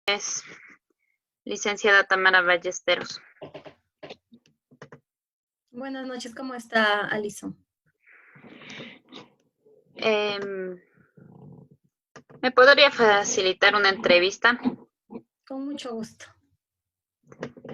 Es licenciada Tamara Ballesteros. Buenas noches, ¿cómo está Alison? ¿Me podría facilitar una entrevista? Con mucho gusto.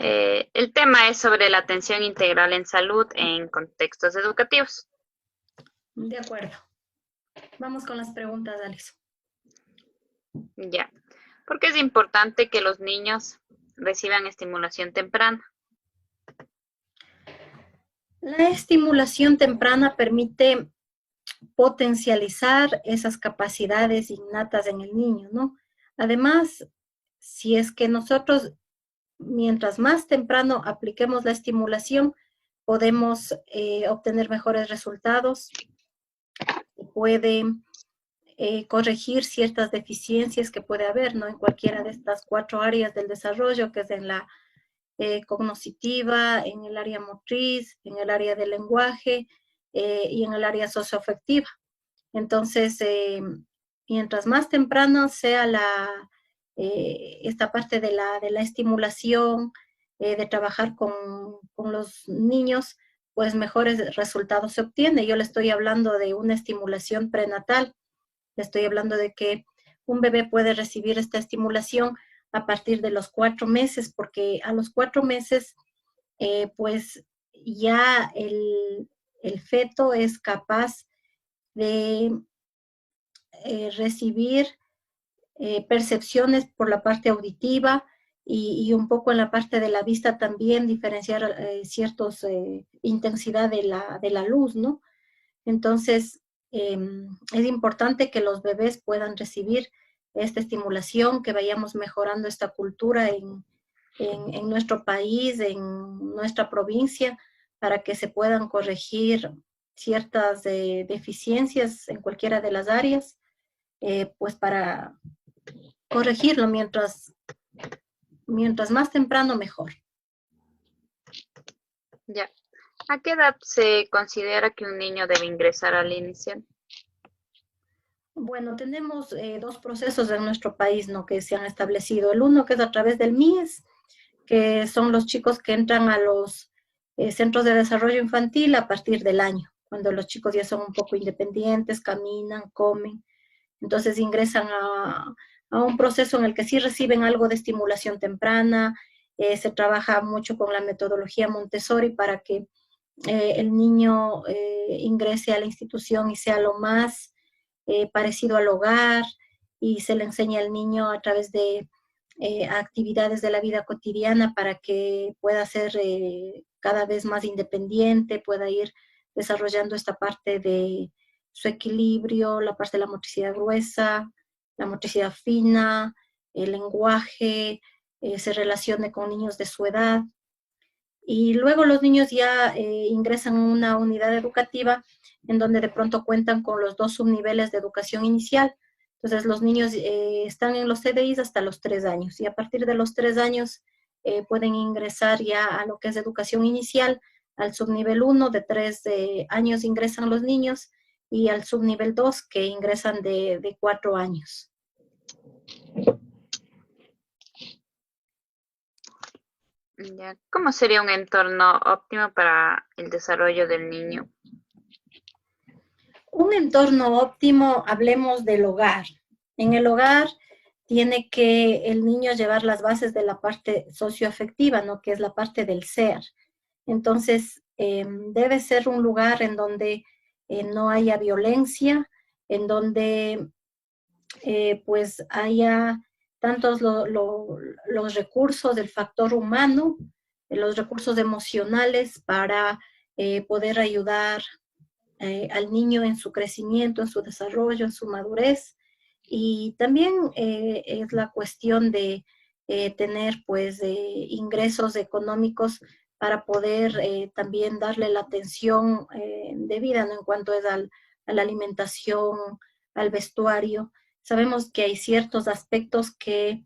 El tema es sobre la atención integral en salud en contextos educativos. De acuerdo. Vamos con las preguntas, Alison. Ya. ¿Por qué es importante que los niños reciban estimulación temprana? La estimulación temprana permite potencializar esas capacidades innatas en el niño, ¿no? Además, si es que nosotros, mientras más temprano apliquemos la estimulación, podemos obtener mejores resultados, puede corregir ciertas deficiencias que puede haber, ¿no? En cualquiera de estas 4 áreas del desarrollo, que es en la cognitiva, en el área motriz, en el área del lenguaje y en el área socioafectiva. Entonces, mientras más temprano sea esta parte de la estimulación, de trabajar con los niños, pues mejores resultados se obtiene. Yo le estoy hablando de una estimulación prenatal. Le estoy hablando de que un bebé puede recibir esta estimulación a partir de los 4 meses, porque a los 4 meses, pues ya el feto es capaz de recibir percepciones por la parte auditiva y un poco en la parte de la vista también diferenciar ciertos intensidad de la luz, ¿no? Entonces, es importante que los bebés puedan recibir esta estimulación, que vayamos mejorando esta cultura en nuestro país, en nuestra provincia, para que se puedan corregir ciertas deficiencias en cualquiera de las áreas, pues para corregirlo mientras más temprano mejor. Ya. ¿A qué edad se considera que un niño debe ingresar al inicial? Bueno, tenemos 2 procesos en nuestro país, ¿no?, que se han establecido. El uno que es a través del MIES, que son los chicos que entran a los centros de desarrollo infantil a partir del año, cuando los chicos ya son un poco independientes, caminan, comen. Entonces ingresan a un proceso en el que sí reciben algo de estimulación temprana, se trabaja mucho con la metodología Montessori para que el niño ingrese a la institución y sea lo más parecido al hogar, y se le enseña al niño a través de actividades de la vida cotidiana para que pueda ser cada vez más independiente, pueda ir desarrollando esta parte de su equilibrio, la parte de la motricidad gruesa, la motricidad fina, el lenguaje, se relacione con niños de su edad. Y luego los niños ya ingresan a una unidad educativa en donde de pronto cuentan con los 2 subniveles de educación inicial. Entonces los niños están en los CDIs hasta los 3 años, y a partir de los 3 años pueden ingresar ya a lo que es educación inicial, al subnivel 1 de 3 años ingresan los niños, y al subnivel 2 que ingresan de 4 años. Ya. ¿Cómo sería un entorno óptimo para el desarrollo del niño? Un entorno óptimo, hablemos del hogar. En el hogar tiene que el niño llevar las bases de la parte socioafectiva, ¿no?, que es la parte del ser. Entonces, debe ser un lugar en donde no haya violencia, en donde pues haya tantos los recursos del factor humano, los recursos emocionales para poder ayudar al niño en su crecimiento, en su desarrollo, en su madurez. Y también es la cuestión de tener pues ingresos económicos para poder también darle la atención debida, ¿no?, en cuanto es a la alimentación, al vestuario. Sabemos que hay ciertos aspectos que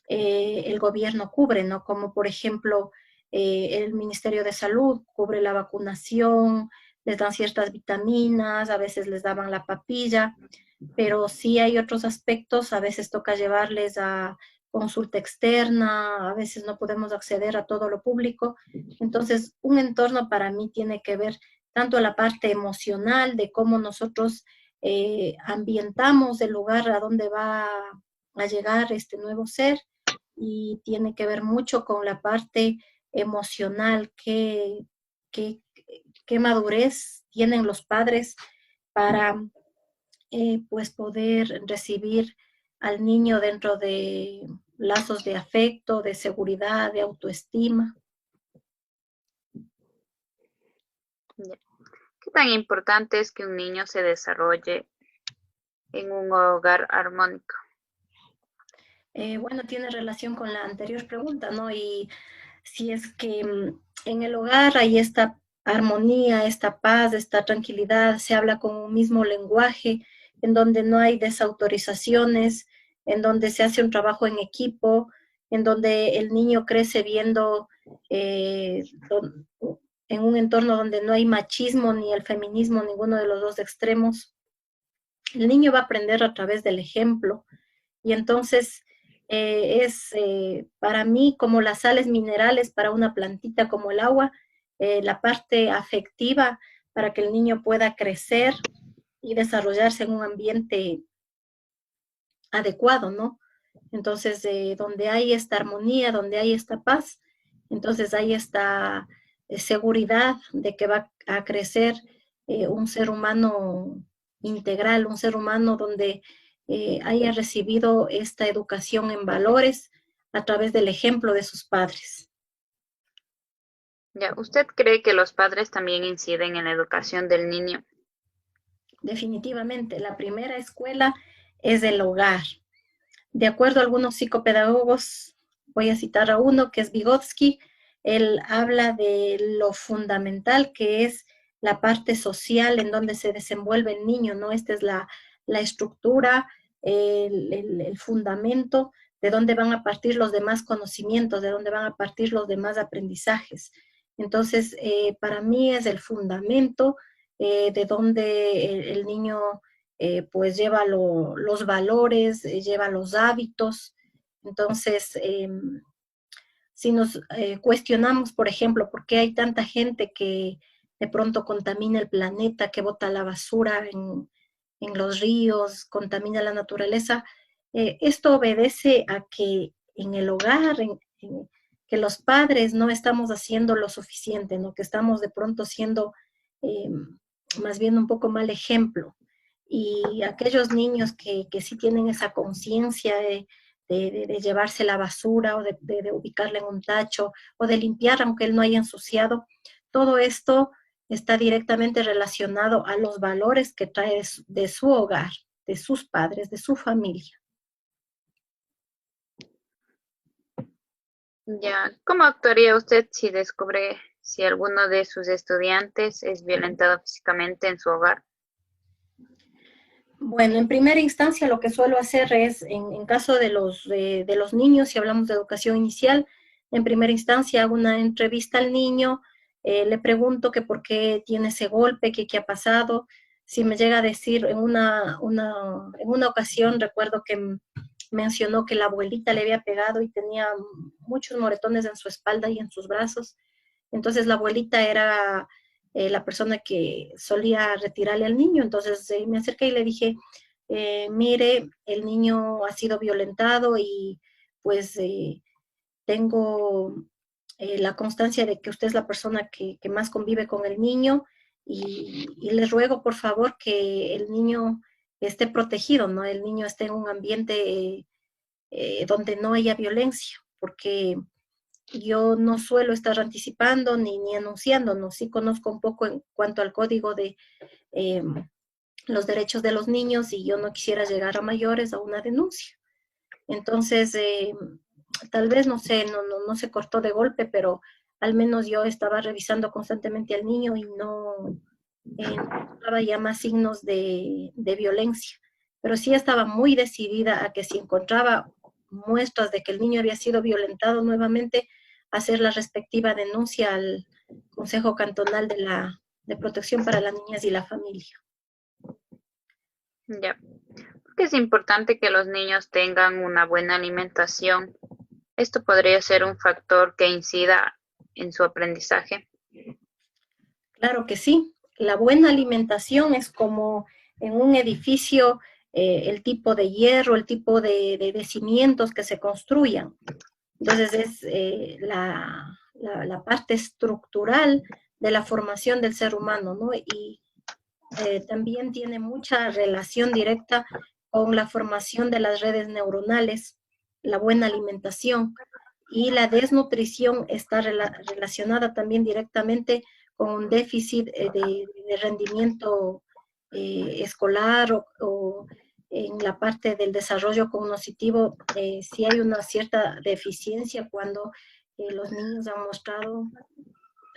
el gobierno cubre, ¿no?, como por ejemplo el Ministerio de Salud cubre la vacunación, les dan ciertas vitaminas, a veces les daban la papilla, pero sí hay otros aspectos, a veces toca llevarles a consulta externa, a veces no podemos acceder a todo lo público. Entonces, un entorno para mí tiene que ver tanto la parte emocional de cómo nosotros ambientamos el lugar a donde va a llegar este nuevo ser, y tiene que ver mucho con la parte emocional, qué, qué madurez tienen los padres para pues poder recibir al niño dentro de lazos de afecto, de seguridad, de autoestima. ¿Qué tan importante es que un niño se desarrolle en un hogar armónico? Bueno, tiene relación con la anterior pregunta, ¿no? Y si es que en el hogar hay esta armonía, esta paz, esta tranquilidad, se habla con un mismo lenguaje, en donde no hay desautorizaciones, en donde se hace un trabajo en equipo, en donde el niño crece viendo en un entorno donde no hay machismo ni el feminismo, ninguno de los dos extremos. El niño va a aprender a través del ejemplo, y entonces para mí como las sales minerales para una plantita como el agua, la parte afectiva para que el niño pueda crecer y desarrollarse en un ambiente adecuado, ¿no? Entonces, donde hay esta armonía, donde hay esta paz, entonces hay esta seguridad de que va a crecer un ser humano integral, un ser humano donde haya recibido esta educación en valores a través del ejemplo de sus padres. Ya, ¿usted cree que los padres también inciden en la educación del niño? Definitivamente, la primera escuela es el hogar. De acuerdo a algunos psicopedagogos, voy a citar a uno que es Vygotsky, él habla de lo fundamental que es la parte social en donde se desenvuelve el niño, ¿no? Esta es la estructura, el fundamento de donde van a partir los demás conocimientos, de donde van a partir los demás aprendizajes. Entonces, para mí es el fundamento de donde el niño pues lleva los valores, lleva los hábitos. Entonces, si nos cuestionamos, por ejemplo, por qué hay tanta gente que de pronto contamina el planeta, que bota la basura en los ríos, contamina la naturaleza, esto obedece a que en el hogar, que los padres no estamos haciendo lo suficiente, ¿no? Que estamos de pronto siendo eh, más bien un poco mal ejemplo. Y aquellos niños que sí tienen esa conciencia de llevarse la basura o de ubicarla en un tacho o de limpiar aunque él no haya ensuciado, todo esto está directamente relacionado a los valores que trae de su hogar, de sus padres, de su familia. Ya, ¿cómo actuaría usted si descubre si alguno de sus estudiantes es violentado físicamente en su hogar? Bueno, en primera instancia lo que suelo hacer es, en caso de los niños, si hablamos de educación inicial, en primera instancia hago una entrevista al niño, le pregunto que por qué tiene ese golpe, que qué ha pasado. Si me llega a decir, en una ocasión recuerdo que mencionó que la abuelita le había pegado y tenía muchos moretones en su espalda y en sus brazos. Entonces la abuelita era la persona que solía retirarle al niño. Entonces me acerqué y le dije, mire, el niño ha sido violentado y pues tengo la constancia de que usted es la persona que más convive con el niño, y les ruego por favor que el niño esté protegido, ¿no? El niño esté en un ambiente donde no haya violencia, porque yo no suelo estar anticipando ni anunciando, ¿no? Sí conozco un poco en cuanto al código de los derechos de los niños, y yo no quisiera llegar a mayores a una denuncia. Entonces, tal vez, no sé, no se cortó de golpe, pero al menos yo estaba revisando constantemente al niño y no encontraba ya más signos de violencia. Pero sí estaba muy decidida a que si encontraba muestras de que el niño había sido violentado nuevamente, hacer la respectiva denuncia al Consejo Cantonal de Protección para las Niñas y la Familia. Ya. Que es importante que los niños tengan una buena alimentación. Esto podría ser un factor que incida en su aprendizaje. Claro que sí. La buena alimentación es como en un edificio, el tipo de hierro, el tipo de cimientos que se construyan. Entonces es la parte estructural de la formación del ser humano, ¿no? Y también tiene mucha relación directa con la formación de las redes neuronales, la buena alimentación y la desnutrición está relacionada también directamente con un déficit de rendimiento escolar o en la parte del desarrollo cognitivo, si hay una cierta deficiencia cuando los niños han mostrado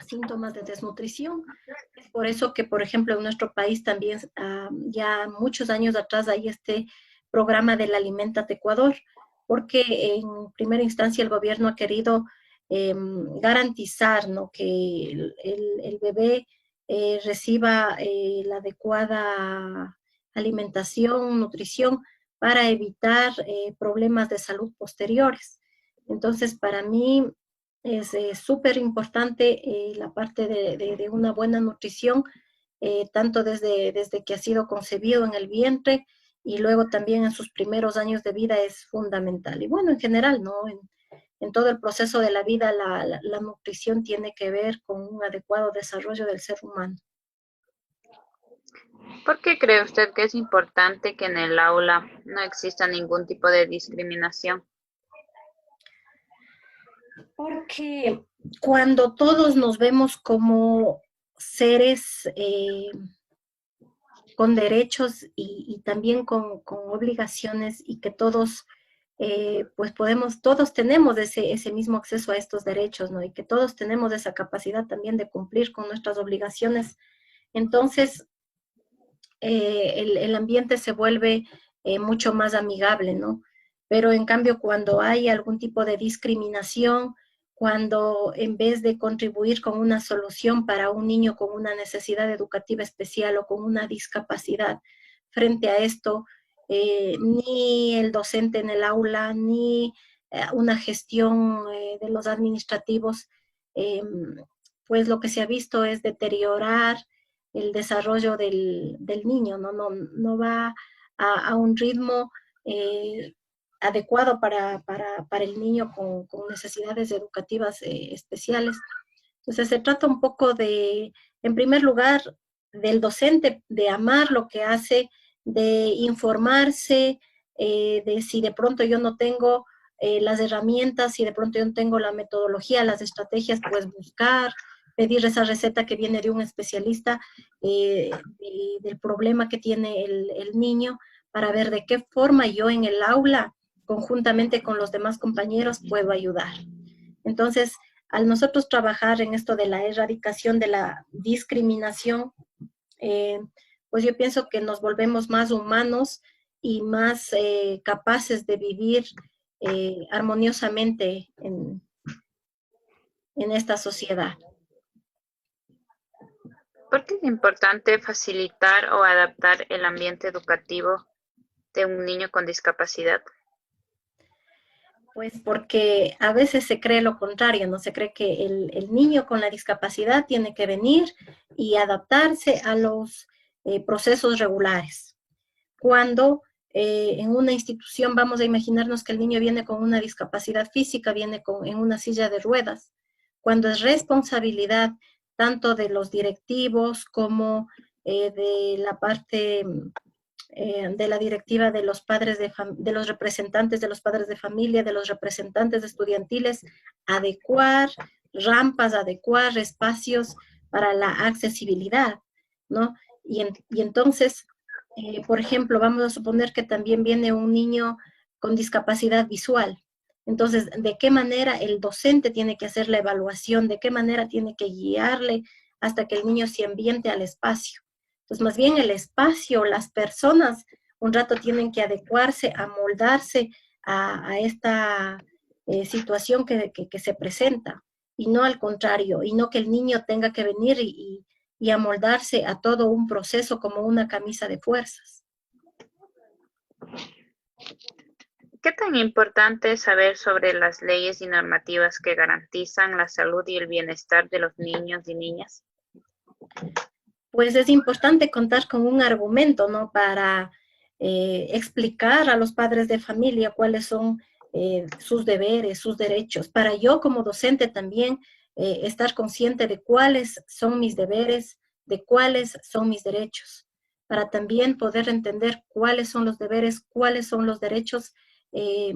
síntomas de desnutrición. Es por eso que, por ejemplo, en nuestro país también ya muchos años atrás hay este programa del Aliméntate Ecuador, porque en primera instancia el gobierno ha querido garantizar, ¿no?, que el bebé reciba la adecuada alimentación, nutrición, para evitar problemas de salud posteriores. Entonces, para mí es súper importante la parte de una buena nutrición, tanto desde que ha sido concebido en el vientre y luego también en sus primeros años de vida es fundamental. Y bueno, en general, ¿no? En todo el proceso de la vida, la nutrición tiene que ver con un adecuado desarrollo del ser humano. ¿Por qué cree usted que es importante que en el aula no exista ningún tipo de discriminación? Porque cuando todos nos vemos como seres con derechos y también con obligaciones y que todos, pues todos tenemos ese mismo acceso a estos derechos, ¿no? Y que todos tenemos esa capacidad también de cumplir con nuestras obligaciones. Entonces, el ambiente se vuelve mucho más amigable, ¿no? Pero en cambio, cuando hay algún tipo de discriminación, cuando en vez de contribuir con una solución para un niño con una necesidad educativa especial o con una discapacidad, frente a esto, ni el docente en el aula, ni una gestión de los administrativos, eh, pues lo que se ha visto es deteriorar el desarrollo del niño, no va a un ritmo eh, adecuado para el niño con necesidades educativas especiales. Entonces se trata un poco de, en primer lugar, del docente, de amar lo que hace, de informarse, de si de pronto yo no tengo las herramientas, si de pronto yo no tengo la metodología, las estrategias, pues buscar, pedir esa receta que viene de un especialista del problema que tiene el niño para ver de qué forma yo en el aula, conjuntamente con los demás compañeros, puedo ayudar. Entonces, al nosotros trabajar en esto de la erradicación de la discriminación, pues yo pienso que nos volvemos más humanos y más capaces de vivir armoniosamente en esta sociedad. ¿Por qué es importante facilitar o adaptar el ambiente educativo de un niño con discapacidad? Pues porque a veces se cree lo contrario, ¿no? Se cree que el niño con la discapacidad tiene que venir y adaptarse a los procesos regulares. Cuando en una institución vamos a imaginarnos que el niño viene con una discapacidad física, viene en una silla de ruedas, cuando es responsabilidad tanto de los directivos como de la parte de la directiva de los padres de los representantes de los padres de familia, de los representantes estudiantiles, adecuar rampas, adecuar espacios para la accesibilidad, ¿no? Y entonces, por ejemplo, vamos a suponer que también viene un niño con discapacidad visual. Entonces, ¿de qué manera el docente tiene que hacer la evaluación? ¿De qué manera tiene que guiarle hasta que el niño se ambiente al espacio? Pues más bien el espacio, las personas, un rato tienen que adecuarse, amoldarse a esta situación que se presenta, y no al contrario, y no que el niño tenga que venir y amoldarse a todo un proceso como una camisa de fuerzas. ¿Qué tan importante es saber sobre las leyes y normativas que garantizan la salud y el bienestar de los niños y niñas? Pues es importante contar con un argumento, ¿no? Para explicar a los padres de familia cuáles son sus deberes, sus derechos. Para yo como docente también estar consciente de cuáles son mis deberes, de cuáles son mis derechos. Para también poder entender cuáles son los deberes, cuáles son los derechos eh,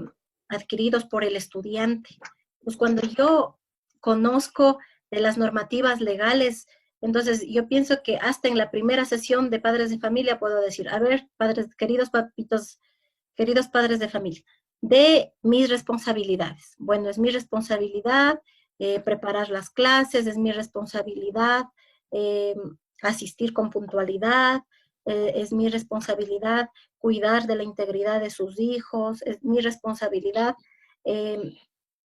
adquiridos por el estudiante. Pues cuando yo conozco de las normativas legales, entonces, yo pienso que hasta en la primera sesión de padres de familia puedo decir, a ver, padres, queridos papitos, queridos padres de familia, de mis responsabilidades. Bueno, es mi responsabilidad preparar las clases, es mi responsabilidad eh, asistir con puntualidad, es mi responsabilidad cuidar de la integridad de sus hijos, es mi responsabilidad eh,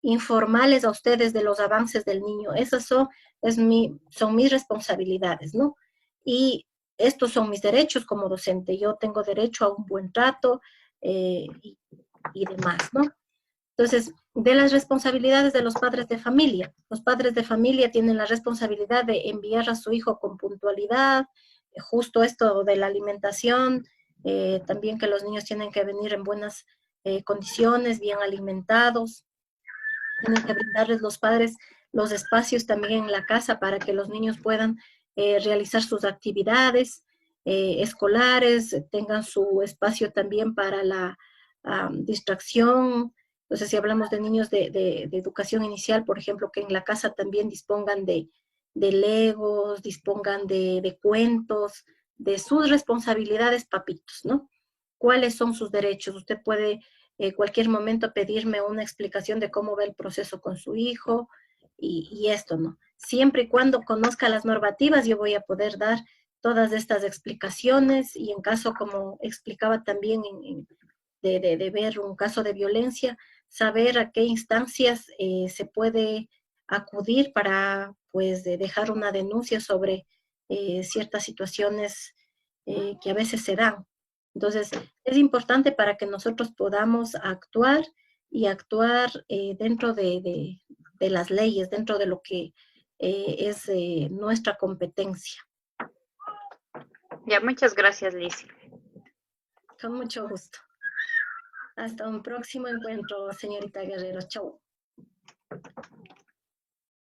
informarles a ustedes de los avances del niño. Esas son mis responsabilidades, ¿no? Y estos son mis derechos como docente. Yo tengo derecho a un buen trato y demás, ¿no? Entonces, de las responsabilidades de los padres de familia. Los padres de familia tienen la responsabilidad de enviar a su hijo con puntualidad, justo esto de la alimentación, también que los niños tienen que venir en buenas condiciones, bien alimentados, tienen que brindarles los padres los espacios también en la casa para que los niños puedan realizar sus actividades escolares, tengan su espacio también para la distracción. Entonces, si hablamos de niños de educación inicial, por ejemplo, que en la casa también dispongan de legos, dispongan de cuentos, de sus responsabilidades, papitos, ¿no? ¿Cuáles son sus derechos? Usted puede cualquier momento pedirme una explicación de cómo va el proceso con su hijo y esto, ¿no? Siempre y cuando conozca las normativas, yo voy a poder dar todas estas explicaciones y en caso, como explicaba también de ver un caso de violencia, saber a qué instancias se puede acudir para, pues, dejar una denuncia sobre ciertas situaciones que a veces se dan. Entonces, es importante para que nosotros podamos actuar y actuar dentro de las leyes, dentro de lo que es nuestra competencia. Ya, muchas gracias, Lizzy. Con mucho gusto. Hasta un próximo encuentro, señorita Guerrero. Chau.